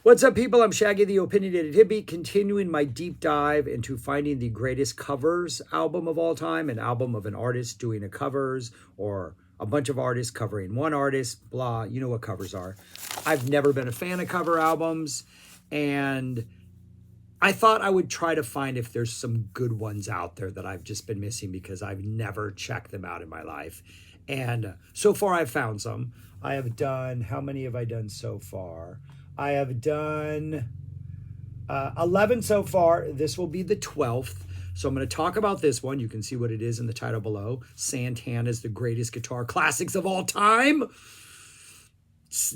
What's up, people? I'm Shaggy the Opinionated Hippie, continuing my deep dive into finding the greatest covers album of all time, an album of an artist doing a covers or a bunch of artists covering one artist, blah. You know what covers are. I've never been a fan of cover albums, and I thought I would try to find if there's some good ones out there that I've just been missing because I've never checked them out in my life. And so far, I've found some. I have done, how many have I done so far? I have done 11 so far. This will be the 12th. So I'm going to talk about this one. You can see what it is in the title below. Santana's the greatest guitar classics of all time.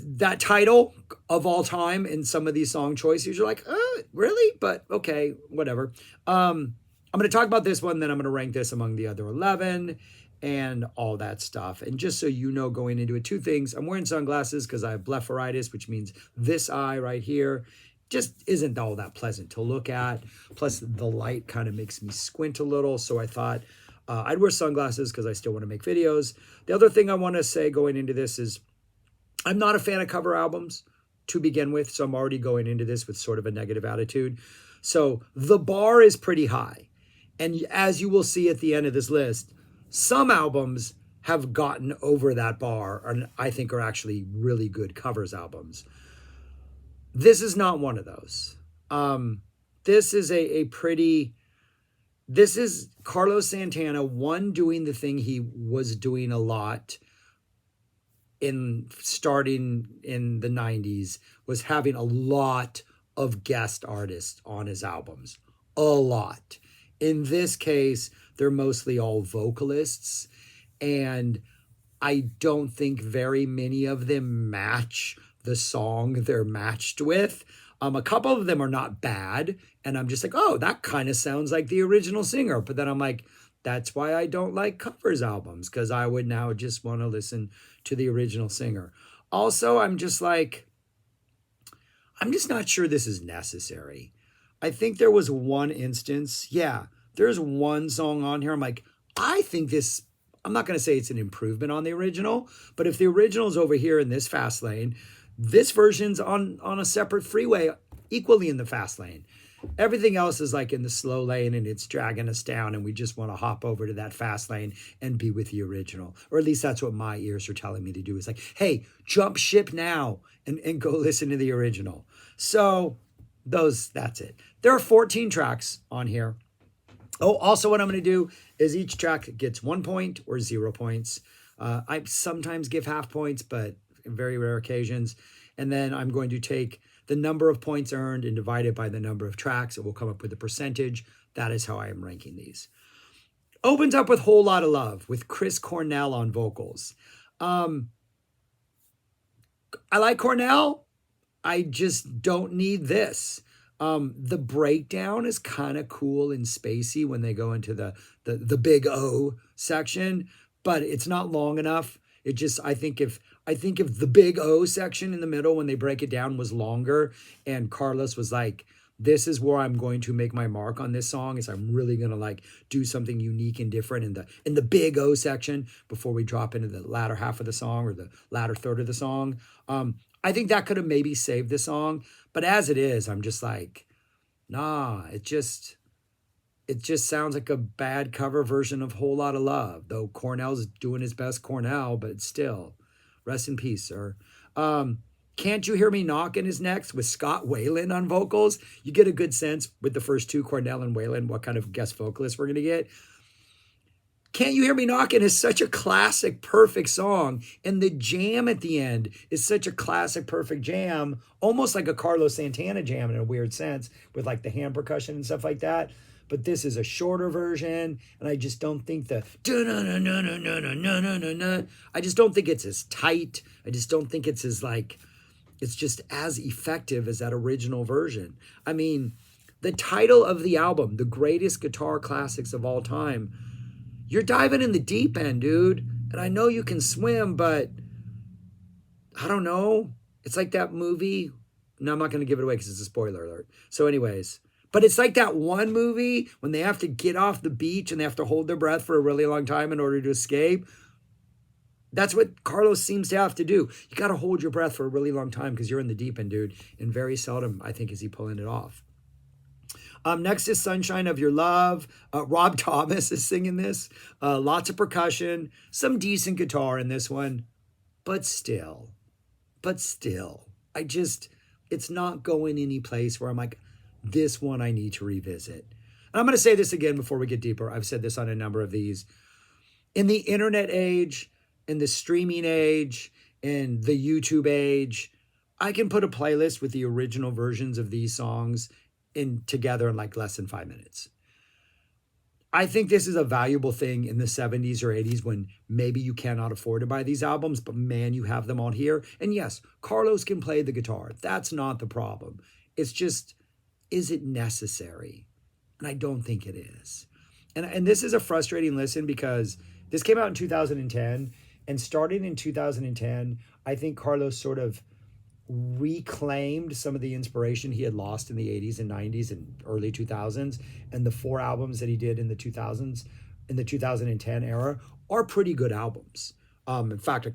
That title of all time in some of these song choices, you're like, really? But okay, whatever. I'm going to talk about this one, then I'm going to rank this among the other 11 and all that stuff. And just so you know, going into it, two things. I'm wearing sunglasses because I have blepharitis, which means this eye right here just isn't all that pleasant to look at. Plus, the light kind of makes me squint a little. So I thought I'd wear sunglasses because I still want to make videos. The other thing I want to say going into this is I'm not a fan of cover albums to begin with. So I'm already going into this with sort of a negative attitude. So the bar is pretty high. And as you will see at the end of this list, some albums have gotten over that bar and I think are actually really good covers albums. This is not one of those. This is this is Carlos Santana, one, doing the thing he was doing a lot in starting in the 90s, was having a lot of guest artists on his albums. A lot. In this case, they're mostly all vocalists, and I don't think very many of them match the song they're matched with. A couple of them are not bad, and I'm just like, oh, that kind of sounds like the original singer. But then I'm like, that's why I don't like covers albums, because I would now just want to listen to the original singer. Also, I'm just not sure this is necessary. I think there was one instance, there's one song on here. I'm like, I think this, I'm not going to say it's an improvement on the original, but if the original's over here in this fast lane, this version's on a separate freeway, equally in the fast lane. Everything else is like in the slow lane and it's dragging us down and we just want to hop over to that fast lane and be with the original. Or at least that's what my ears are telling me to do. It's like, hey, jump ship now and go listen to the original. So that's it. There are 14 tracks on here. Oh, also what I'm going to do is each track gets 1 point or 0 points. I sometimes give half points, but in very rare occasions. And then I'm going to take the number of points earned and divide it by the number of tracks. It will come up with a percentage. That is how I am ranking these. Opens up with Whole Lotta Love with Chris Cornell on vocals. I like Cornell. I just don't need this. The breakdown is kind of cool and spacey when they go into the big O section, but it's not long enough. It just, I think if the big O section in the middle, when they break it down, was longer and Carlos was like, this is where I'm going to make my mark on this song, is I'm really going to like do something unique and different in the big O section before we drop into the latter half of the song or the latter third of the song. I think that could have maybe saved the song, but as it is, I'm just like, nah, it just sounds like a bad cover version of Whole Lotta Love, though Cornell's doing his best Cornell, but still, rest in peace, sir. Can't You Hear Me Knockin' is next with Scott Weiland on vocals. You get a good sense with the first two, Cornell and Weiland, what kind of guest vocalist we're going to get. Can't You Hear Me Knockin' is such a classic, perfect song. And the jam at the end is such a classic, perfect jam, almost like a Carlos Santana jam in a weird sense, with like the hand percussion and stuff like that. But this is a shorter version, and I just don't think I just don't think it's as tight. I just don't think it's as like, it's just as effective as that original version. I mean, the title of the album, The Greatest Guitar Classics of All Time, you're diving in the deep end, dude. And I know you can swim, but I don't know. It's like that movie. No, I'm not going to give it away because it's a spoiler alert. So anyways, but it's like that one movie when they have to get off the beach and they have to hold their breath for a really long time in order to escape. That's what Carlos seems to have to do. You got to hold your breath for a really long time because you're in the deep end, dude. And very seldom, I think, is he pulling it off. Next is Sunshine of Your Love. Rob Thomas is singing this. Lots of percussion, some decent guitar in this one, but still, I just, it's not going any place where I'm like, this one I need to revisit. And I'm going to say this again before we get deeper. I've said this on a number of these. In the internet age, in the streaming age, in the YouTube age, I can put a playlist with the original versions of these songs in together in like less than 5 minutes. I think this is a valuable thing in the 70s or 80s when maybe you cannot afford to buy these albums, but man, you have them on here. And yes, Carlos can play the guitar. That's not the problem. It's just, is it necessary? And I don't think it is. And this is a frustrating listen because this came out in 2010. And starting in 2010, I think Carlos sort of reclaimed some of the inspiration he had lost in the 80s and 90s and early 2000s, and the 4 albums that he did in the 2000s, in the 2010 era, are pretty good albums. In fact,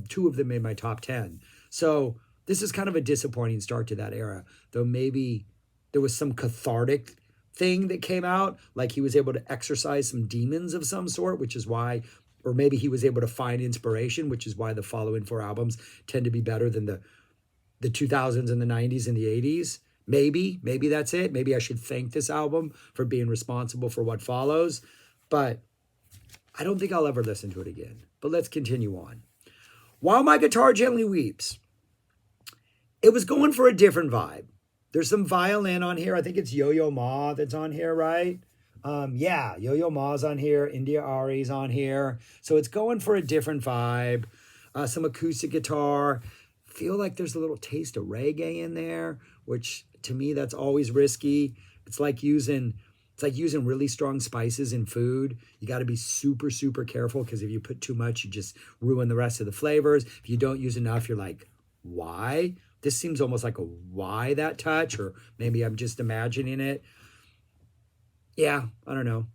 two of them made my top 10. So this is kind of a disappointing start to that era, though maybe there was some cathartic thing that came out, like he was able to exercise some demons of some sort, which is why, or maybe he was able to find inspiration, which is why the following 4 albums tend to be better than the 2000s and the 90s and the 80s. Maybe that's it. Maybe I should thank this album for being responsible for what follows. But I don't think I'll ever listen to it again. But let's continue on. While My Guitar Gently Weeps, it was going for a different vibe. There's some violin on here. I think it's Yo-Yo Ma that's on here, right? Yeah, Yo-Yo Ma's on here. India Ari's on here. So it's going for a different vibe. Some acoustic guitar. Feel like there's a little taste of reggae in there, which to me, that's always risky. It's like using really strong spices in food. You got to be super, super careful because if you put too much, you just ruin the rest of the flavors. If you don't use enough, you're like, why? This seems almost like a why that touch, or maybe I'm just imagining it. Yeah, I don't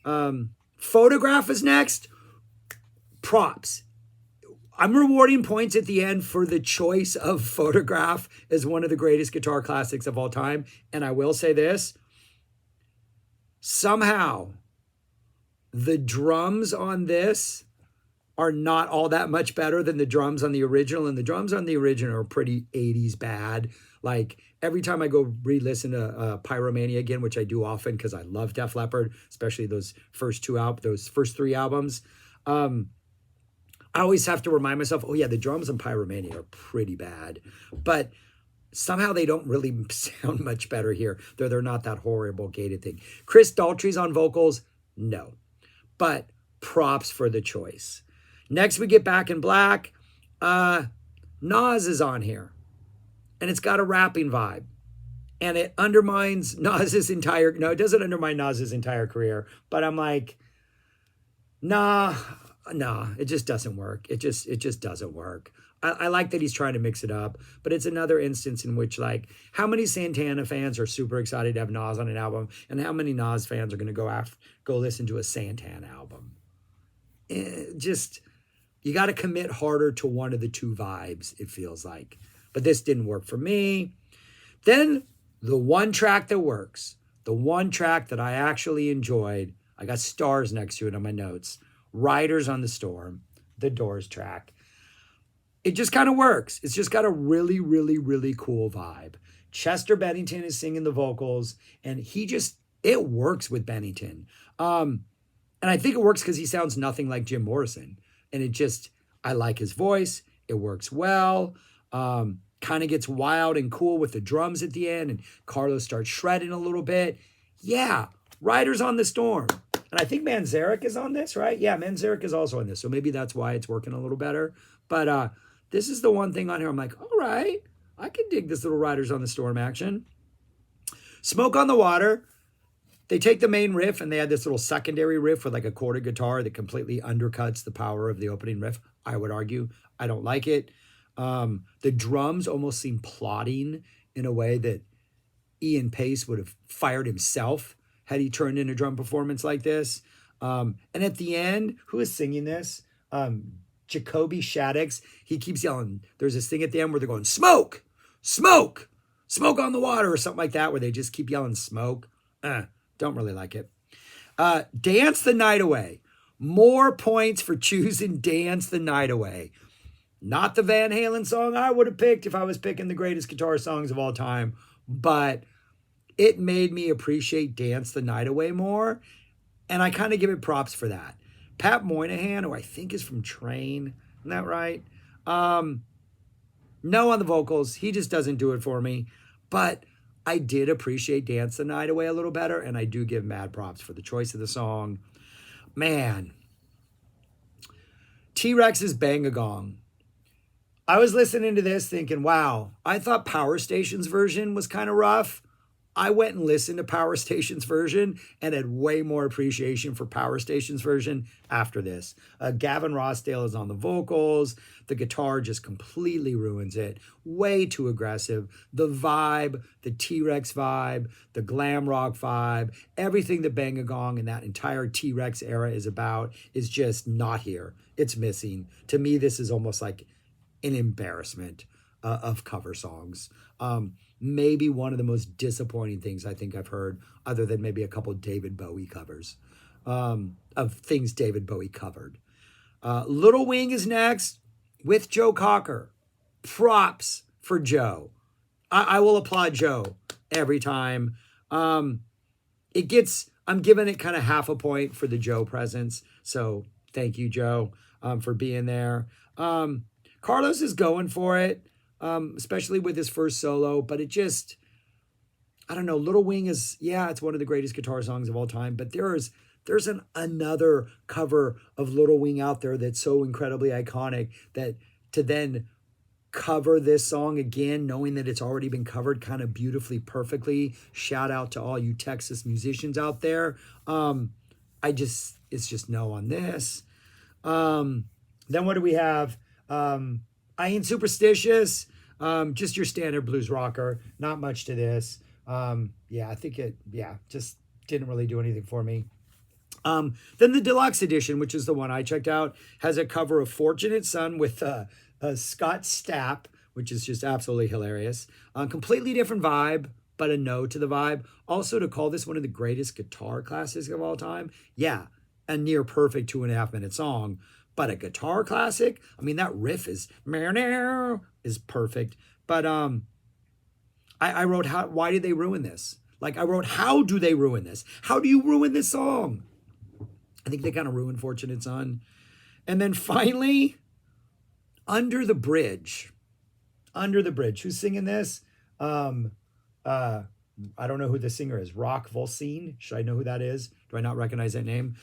know. Photograph is next. Props. I'm rewarding points at the end for the choice of Photograph as one of the greatest guitar classics of all time. And I will say this. Somehow, the drums on this are not all that much better than the drums on the original. And the drums on the original are pretty 80s bad. Like every time I go re-listen to Pyromania again, which I do often because I love Def Leppard, especially those first 3 albums. I always have to remind myself, oh yeah, the drums on Pyromania are pretty bad. But somehow they don't really sound much better here. They're not that horrible gated thing. Chris Daltrey's on vocals, no. But props for the choice. Next we get Back in Black. Nas is on here. And it's got a rapping vibe. And it undermines Nas's entire, no, it doesn't undermine Nas's entire career. But I'm like, nah, it just doesn't work. It just doesn't work. I like that he's trying to mix it up, but it's another instance in which, like, how many Santana fans are super excited to have Nas on an album, and how many Nas fans are going to go listen to a Santana album? You got to commit harder to one of the two vibes, it feels like. But this didn't work for me. Then the one track that works, the one track that I actually enjoyed, I got stars next to it on my notes. Riders on the Storm, the Doors track. It just kind of works. It's just got a really, really, really cool vibe. Chester Bennington is singing the vocals, and it works with Bennington. And I think it works because he sounds nothing like Jim Morrison. And I like his voice. It works well. Kind of gets wild and cool with the drums at the end, and Carlos starts shredding a little bit. Yeah, Riders on the Storm. And I think Manzarek is on this, right? Yeah, Manzarek is also on this. So maybe that's why it's working a little better. But this is the one thing on here I'm like, all right, I can dig this little Riders on the Storm action. Smoke on the Water. They take the main riff and they add this little secondary riff with like a quarter guitar that completely undercuts the power of the opening riff. I would argue. I don't like it. The drums almost seem plodding in a way that Ian Pace would have fired himself had he turned in a drum performance like this. And at the end, who is singing this? Jacoby Shaddix, he keeps yelling. There's this thing at the end where they're going, smoke, smoke, smoke on the water or something like that, where they just keep yelling smoke. Don't really like it. Dance the Night Away. More points for choosing Dance the Night Away. Not the Van Halen song I would have picked if I was picking the greatest guitar songs of all time, but it made me appreciate Dance the Night Away more, and I kind of give it props for that. Pat Moynihan, who I think is from Train, isn't that right? No on the vocals. He just doesn't do it for me, but I did appreciate Dance the Night Away a little better, and I do give mad props for the choice of the song. Man. T-Rex's Bang-A-Gong. I was listening to this thinking, wow, I thought Power Station's version was kind of rough. I went and listened to Power Station's version and had way more appreciation for Power Station's version after this. Gavin Rossdale is on the vocals. The guitar just completely ruins it. Way too aggressive. The vibe, the T-Rex vibe, the glam rock vibe, everything that Bang-A-Gong and that entire T-Rex era is about is just not here. It's missing. To me, this is almost like an embarrassment of cover songs. Maybe one of the most disappointing things I think I've heard, other than maybe a couple David Bowie covers, of things David Bowie covered. Little Wing is next with Joe Cocker. Props for Joe. I will applaud Joe every time. I'm giving it kind of half a point for the Joe presence. So thank you, Joe, for being there. Carlos is going for it, especially with his first solo, but it just, I don't know, Little Wing is, yeah, it's one of the greatest guitar songs of all time, but there's another cover of Little Wing out there that's so incredibly iconic that to then cover this song again, knowing that it's already been covered kind of beautifully, perfectly. Shout out to all you Texas musicians out there. It's just no on this. Then what do we have? I Ain't Superstitious. Just your standard blues rocker. Not much to this. I think just didn't really do anything for me. Then the deluxe edition, which is the one I checked out, has a cover of Fortunate Son with Scott Stapp, which is just absolutely hilarious. Completely different vibe, but a no to the vibe. Also, to call this one of the greatest guitar classics of all time, yeah, a near perfect 2.5 minute song. But a guitar classic, I mean, that riff is perfect. But I wrote, why did they ruin this? Like, I wrote, how do they ruin this? How do you ruin this song? I think they kind of ruined Fortunate Son. And then finally, Under the Bridge. Under the Bridge. Who's singing this? I don't know who the singer is. Rock Volsine. Should I know who that is? Do I not recognize that name?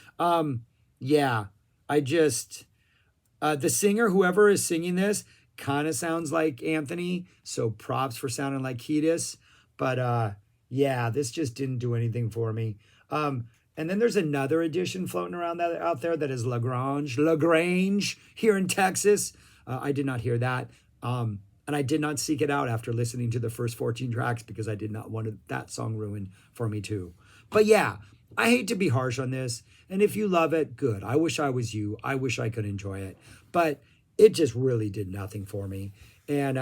The singer, whoever is singing this, kind of sounds like Anthony. So props for sounding like Kiedis. But this just didn't do anything for me. And then there's another edition floating around out there that is LaGrange here in Texas. I did not hear that. And I did not seek it out after listening to the first 14 tracks because I did not want that song ruined for me too. But yeah, I hate to be harsh on this. And if you love it, good. I wish I was you. I wish I could enjoy it. But it just really did nothing for me. And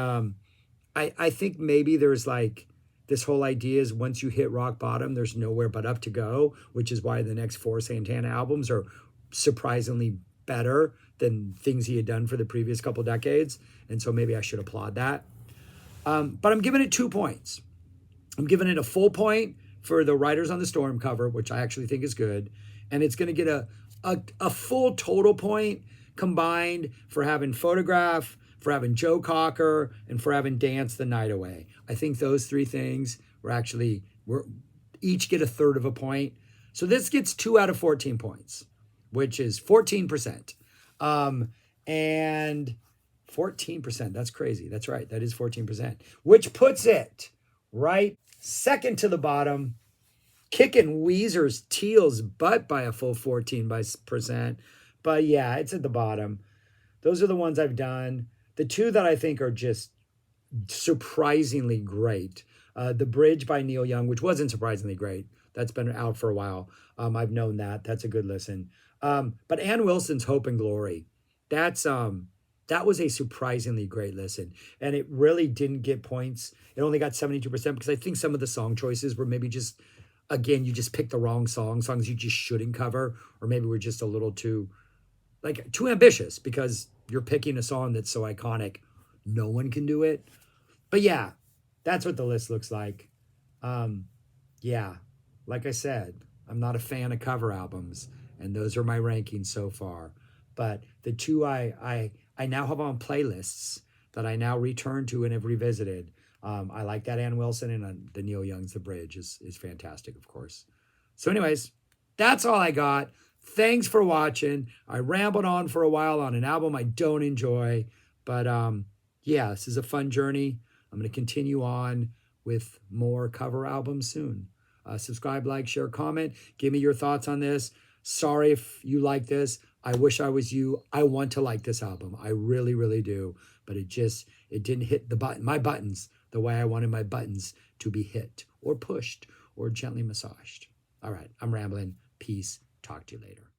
I think maybe there's like this whole idea is once you hit rock bottom, there's nowhere but up to go, which is why the next 4 Santana albums are surprisingly better than things he had done for the previous couple decades. And so maybe I should applaud that. But I'm giving it 2 points. I'm giving it a full point for the Riders on the Storm cover, which I actually think is good. And it's going to get a full total point combined for having Photograph, for having Joe Cocker, and for having Dance the Night Away. I think those 3 things we're each get a third of a point. So this gets 2 out of 14 points, which is 14%. And 14%, that's crazy. That's right. That is 14%, which puts it right second to the bottom, kicking Weezer's Teal's butt by a full 14%. But yeah, it's at the bottom. Those are the ones I've done. The 2 that I think are just surprisingly great. The Bridge by Neil Young, which wasn't surprisingly great. That's been out for a while. I've known that. That's a good listen. But Ann Wilson's Hope and Glory. That's that was a surprisingly great listen. And it really didn't get points. It only got 72% because I think some of the song choices were maybe just, again, you just picked the wrong songs you just shouldn't cover, or maybe we're just a little too, like, too ambitious because you're picking a song that's so iconic no one can do it. But yeah, that's what the list looks like. Um, yeah, like I said, I'm not a fan of cover albums, and those are my rankings so far. But the two I now have on playlists that I now return to and have revisited. I like that Ann Wilson, and the Neil Young's The Bridge is fantastic, of course. So, anyways, that's all I got. Thanks for watching. I rambled on for a while on an album I don't enjoy, but yeah, this is a fun journey. I'm going to continue on with more cover albums soon. Subscribe, like, share, comment. Give me your thoughts on this. Sorry if you like this. I wish I was you. I want to like this album. I really, really do. But it didn't hit my buttons the way I wanted my buttons to be hit or pushed or gently massaged. All right, I'm rambling. Peace. Talk to you later.